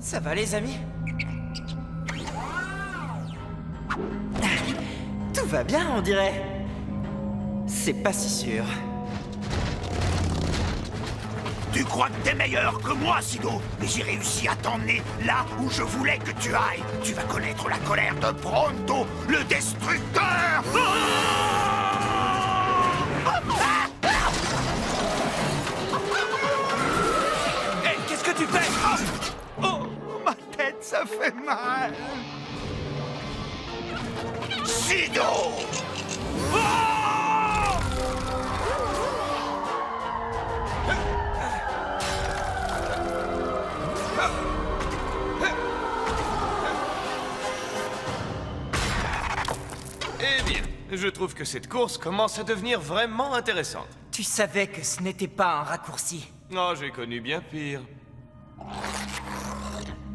Ça va, les amis? Tout va bien, on dirait. C'est pas si sûr. Tu crois que t'es meilleur que moi, Sido, mais j'ai réussi à t'emmener là où je voulais que tu ailles. Tu vas connaître la colère de Pronto, le destructeur. Hé, qu'est-ce que tu fais? Oh, ma tête, ça fait mal. Sido! Eh bien, je trouve que cette course commence à devenir vraiment intéressante. Tu savais que ce n'était pas un raccourci. Oh, j'ai connu bien pire.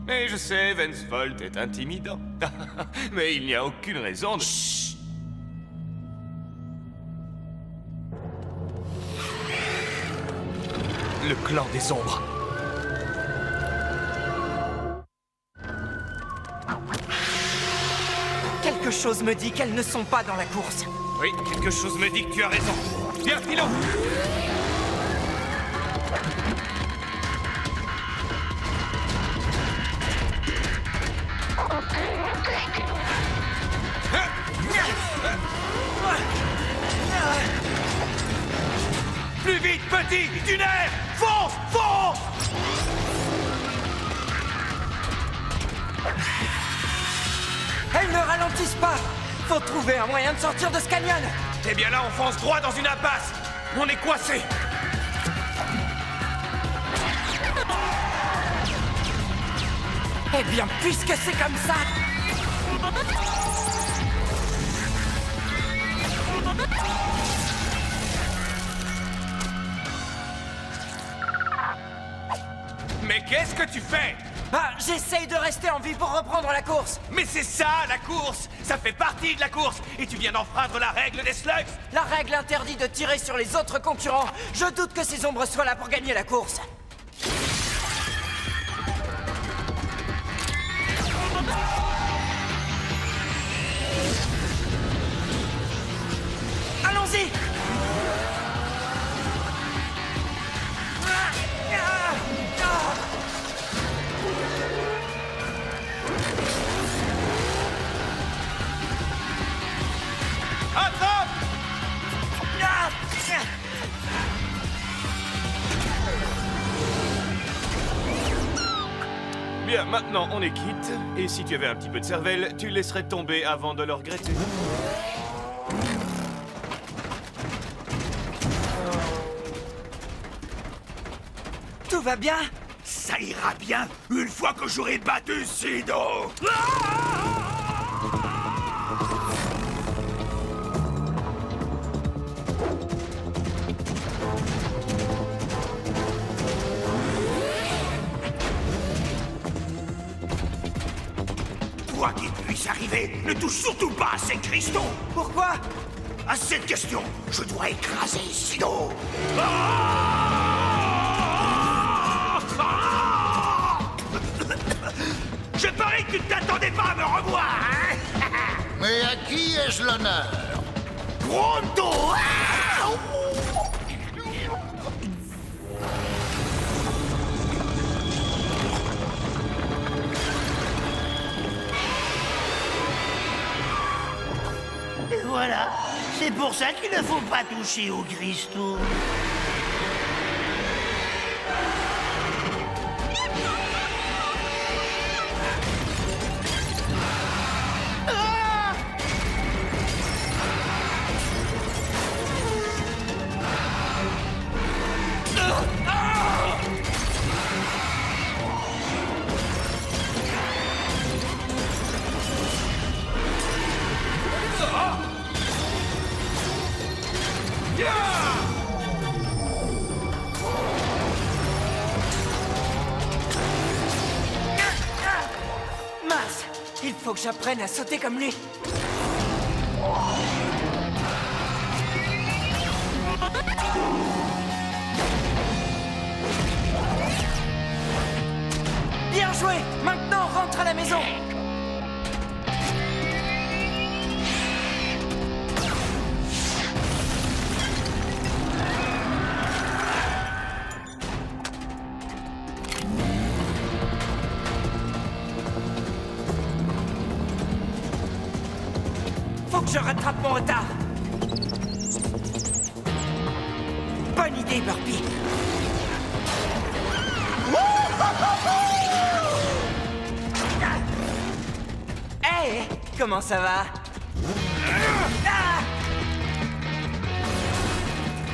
Et je sais, Vance Volt est intimidant. Mais il n'y a aucune raison de... Chut. Le clan des ombres. Quelque chose me dit qu'elles ne sont pas dans la course. Oui, quelque chose me dit que tu as raison. Viens, Philo! Plus vite, petit! Du nerf! Fonce! Fonce! Elles ne ralentissent pas. Faut trouver un moyen de sortir de ce canyon. Eh bien là, on fonce droit dans une impasse. On est coincé. Eh bien, puisque c'est comme ça... Mais qu'est-ce que tu fais? Ah, j'essaye de rester en vie pour reprendre la course. Mais c'est ça, la course! Ça fait partie de la course! Et tu viens d'enfreindre la règle des slugs! La règle interdit de tirer sur les autres concurrents. Je doute que ces ombres soient là pour gagner la course. Allons-y! Attrape! Bien, maintenant on est quitte. Et si tu avais un petit peu de cervelle, tu laisserais tomber avant de le regretter. Tout va bien? Ça ira bien une fois que j'aurai battu Sido. Quoi qu'il puisse arriver, ne touche surtout pas à ces cristaux. Pourquoi? À cette question, je dois écraser Sido. Je parie que tu ne t'attendais pas à me revoir, hein? Mais à qui ai-je l'honneur? Pronto! Et voilà, c'est pour ça qu'il ne faut pas toucher aux cristaux. Mince! Il faut que j'apprenne à sauter comme lui. Bien joué! Maintenant, rentre à la maison! Faut que je rattrape mon retard. Bonne idée, Burpee. Hey, comment ça va?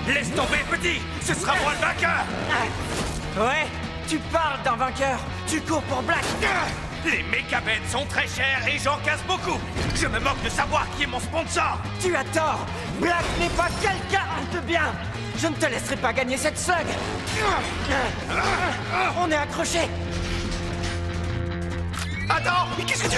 Laisse tomber, petit! Ce sera moi le vainqueur! Ouais, tu parles d'un vainqueur. Tu cours pour Black. Les mécabènes sont très chers et j'en casse beaucoup! Je me moque de savoir qui est mon sponsor! Tu as tort. Black n'est pas quelqu'un de bien. Je ne te laisserai pas gagner cette slug. On est accrochés. Attends! Mais qu'est-ce que tu...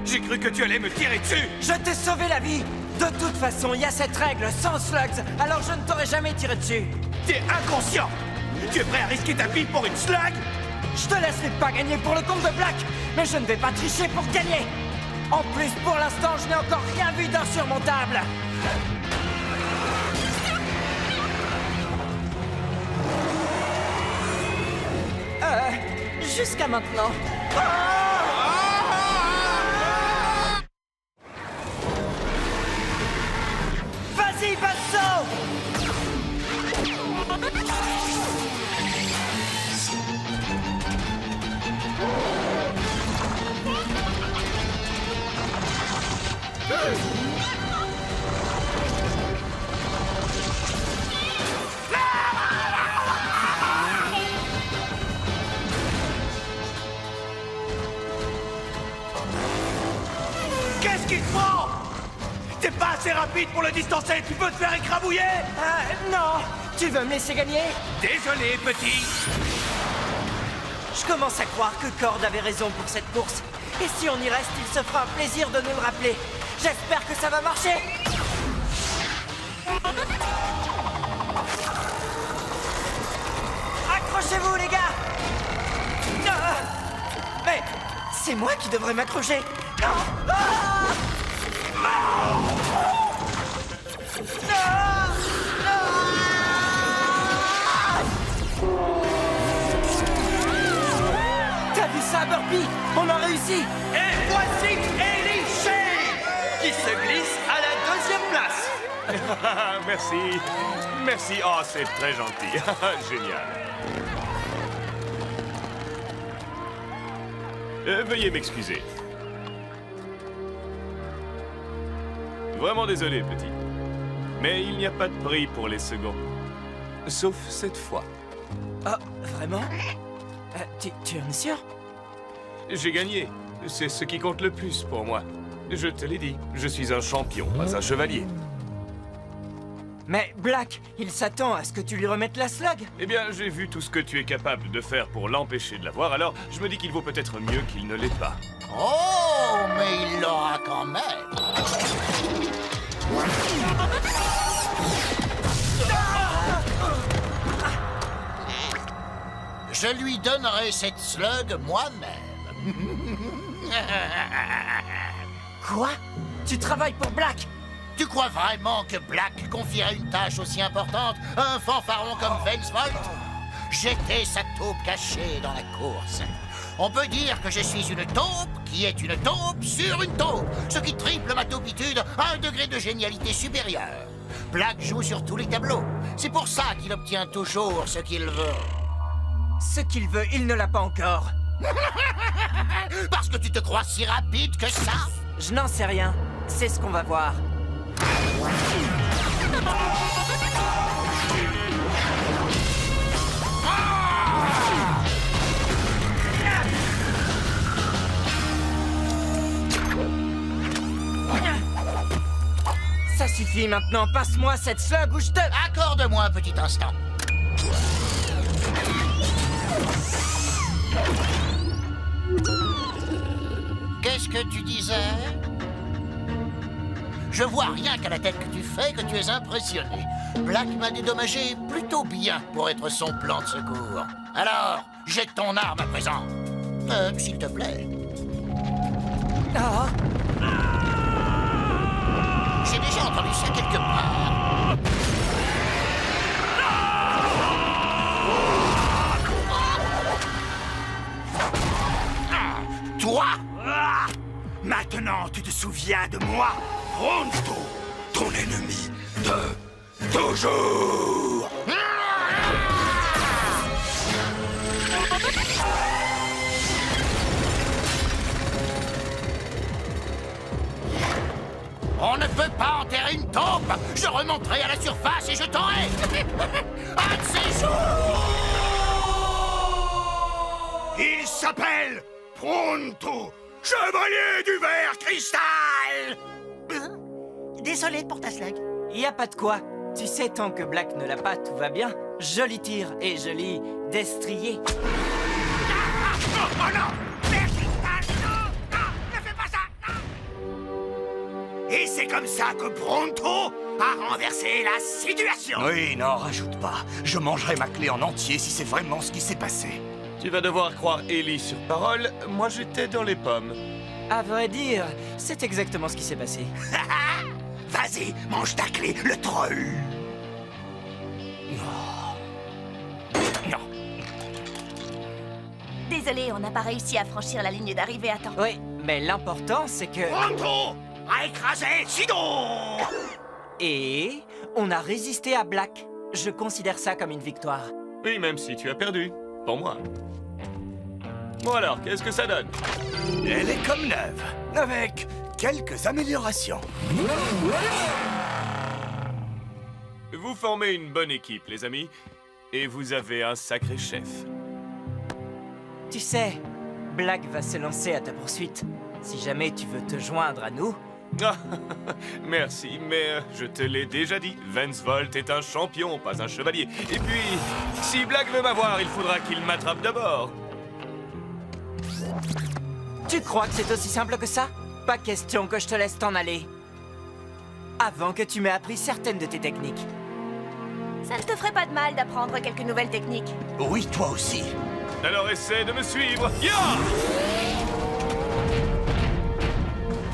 J'ai cru que tu allais me tirer dessus! Je t'ai sauvé la vie. De toute façon, il y a cette règle, sans slugs, alors je ne t'aurais jamais tiré dessus. T'es inconscient! Tu es prêt à risquer ta vie pour une slug? Je te laisserai pas gagner pour le compte de Black, mais je ne vais pas tricher pour gagner. En plus, pour l'instant, je n'ai encore rien vu d'insurmontable. Jusqu'à maintenant. Vas-y, Basso! Qu'est-ce qu'il te prend? T'es pas assez rapide pour le distancer, tu peux te faire écrabouiller? Non! Tu veux me laisser gagner? Désolé, petit. Je commence à croire que Cord avait raison pour cette course. Et si on y reste, il se fera un plaisir de nous le rappeler. J'espère que ça va marcher! Accrochez-vous, les gars! Mais c'est moi qui devrais m'accrocher! Non! T'as vu ça, Burpee? On a réussi! Et voici Ellie Shane qui se glisse à la 2e place. Merci. Merci. Oh, c'est très gentil. Génial. Veuillez m'excuser. Vraiment désolé, petit. Mais il n'y a pas de prix pour les seconds. Sauf cette fois. Oh, vraiment? Tu en es sûr? J'ai gagné. C'est ce qui compte le plus pour moi. Je te l'ai dit, je suis un champion, pas un chevalier. Mais Black, il s'attend à ce que tu lui remettes la slug. Eh bien, j'ai vu tout ce que tu es capable de faire pour l'empêcher de l'avoir, alors je me dis qu'il vaut peut-être mieux qu'il ne l'ait pas. Oh, mais il l'aura quand même. Je lui donnerai cette slug moi-même. Quoi? Tu travailles pour Black? Tu crois vraiment que Black confierait une tâche aussi importante à un fanfaron comme Vance Volt? J'étais sa taupe cachée dans la course. On peut dire que je suis une taupe qui est une taupe sur une taupe, ce qui triple ma taupitude à un degré de génialité supérieur. Black joue sur tous les tableaux. C'est pour ça qu'il obtient toujours ce qu'il veut. Ce qu'il veut, il ne l'a pas encore. Parce que tu te crois si rapide que ça? Je n'en sais rien. C'est ce qu'on va voir. Ça suffit maintenant, passe-moi cette slug ou je te... Accorde-moi un petit instant. Qu'est-ce que tu disais? Je vois rien qu'à la tête que tu fais que tu es impressionné. Black m'a dédommagé plutôt bien pour être son plan de secours. Alors, jette ton arme à présent. S'il te plaît. Ah. J'ai déjà entendu ça quelque part. Toi? Maintenant, tu te souviens de moi, Pronto, ton ennemi de toujours. On ne peut pas enterrer une taupe. Je remonterai à la surface et je t'aurai. Un de ces jours. Il s'appelle Pronto, chevalier du verre cristal. Désolé pour ta slug. Y a pas de quoi. Tu sais, tant que Black ne l'a pas, tout va bien. Joli tir et joli destrier. Oh non! Verre cristal, non! Non! Ne fais pas ça! Non! Et c'est comme ça que Pronto a renversé la situation. Oui, non, rajoute pas. Je mangerai ma clé en entier si c'est vraiment ce qui s'est passé. Tu vas devoir croire Ellie sur parole. Moi, j'étais dans les pommes. À vrai dire, c'est exactement ce qui s'est passé. Vas-y, mange ta clé, le troll. Non. Désolé, on n'a pas réussi à franchir la ligne d'arrivée à temps. Oui, mais l'important, c'est que... Pronto a écrasé Sidon. Et on a résisté à Black. Je considère ça comme une victoire. Oui, même si tu as perdu. Pour moi. Bon alors, qu'est-ce que ça donne? Elle est comme neuve, avec quelques améliorations. Vous formez une bonne équipe, les amis. Et vous avez un sacré chef. Tu sais, Black va se lancer à ta poursuite. Si jamais tu veux te joindre à nous... Ah, merci, mais je te l'ai déjà dit. Vance Volt est un champion, pas un chevalier. Et puis, si Black veut m'avoir, il faudra qu'il m'attrape d'abord. Tu crois que c'est aussi simple que ça? Pas question que je te laisse t'en aller. Avant que tu m'aies appris certaines de tes techniques. Ça ne te ferait pas de mal d'apprendre quelques nouvelles techniques. Oui, toi aussi. Alors essaie de me suivre. Ya!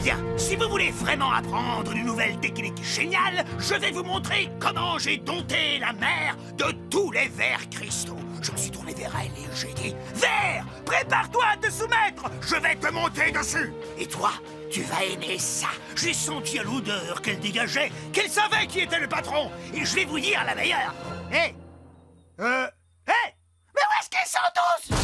Bien, si vous voulez vraiment apprendre une nouvelle technique géniale, je vais vous montrer comment j'ai dompté la mer de tous les vers cristaux. Je me suis tourné vers elle et j'ai dit « Ver, prépare-toi à te soumettre, je vais te monter dessus !» Et toi, tu vas aimer ça. J'ai senti à l'odeur qu'elle dégageait, qu'elle savait qui était le patron. Et je vais vous dire la meilleure. Hé Mais où est-ce qu'ils sont tous?